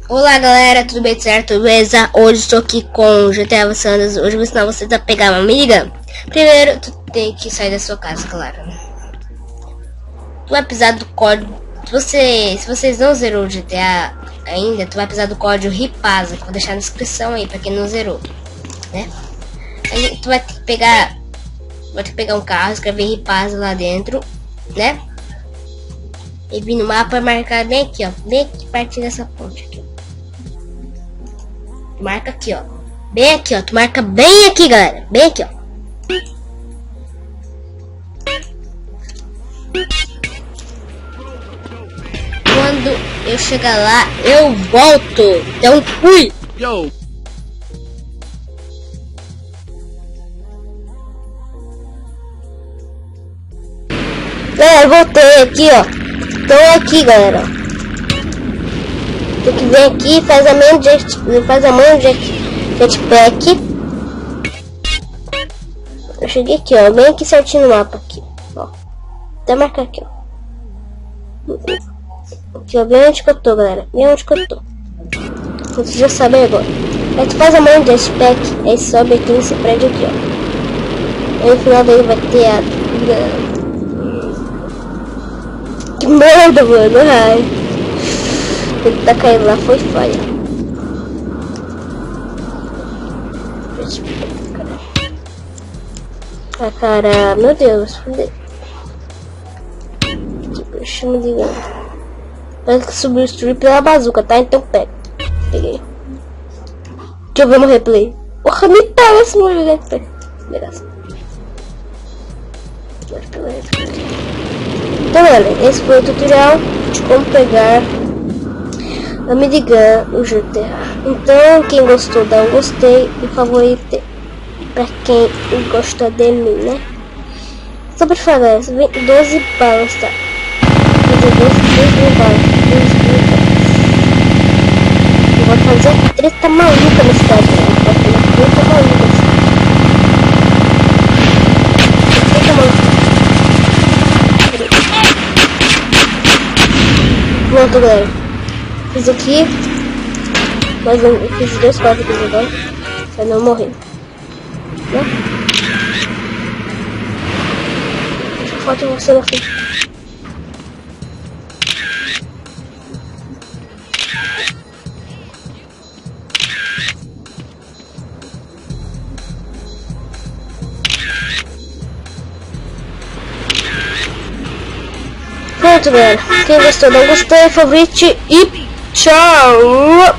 Olá galera, tudo bem, certo? Beleza? Hoje estou aqui com o GTA Sanders. Hoje vou ensinar vocês a pegar uma amiga. Primeiro, tu tem que sair da sua casa, claro. Tu vai precisar do código. Se vocês não zerou o GTA ainda, tu vai precisar do código RIPAZA, que eu vou deixar na descrição aí pra quem não zerou, né? Aí tu vai ter que pegar um carro, escrever RIPAZA lá dentro, né? E vir no mapa e marcar bem aqui, ó, bem aqui, pertinho dessa ponte aqui. Tu marca aqui, ó. Bem aqui, ó. Tu marca bem aqui, galera. Bem aqui, ó. Quando eu chegar lá, eu volto. Então fui. Yo. Galera, voltei aqui, ó. Tô aqui, galera. Tem que vir aqui, faz a mão de jetpack. Eu cheguei aqui, ó, bem aqui certinho no mapa aqui, ó. Até marcar aqui, ó. Aqui, ó, bem onde que eu tô, galera. Bem onde que eu tô. Vocês já sabem agora. Aí tu faz a mão de jetpack, aí sobe aqui nesse prédio aqui, ó. Aí no final daí vai ter a... Que merda, mano, ai. Ele tá caindo lá, foi falha. Ah, cara, meu Deus, fudeu. Deixa eu me ligar. Parece que subiu o stream pela bazuca, tá? Então pega. Peguei. Deixa eu ver no replay. Porra, me pega esse no replay. Beleza. Então, galera, esse foi o tutorial de como pegar a minigun no GTA. Então, quem gostou, dá um gostei e favorito pra quem gostou de mim, né? Só pra falar, galera, vem 12 balas, tá? 12 balas. Eu vou fazer uma treta maluca na cidade, né? Vou fazer uma treta maluca. Treta maluca. Pronto, galera. Fiz aqui. Mas eu fiz 2 quadros aqui agora. Pra não morrer. Né? Deixa eu foto você na frente. Pronto, galera. Quem gostou, dá um gostei, favorite e tchau!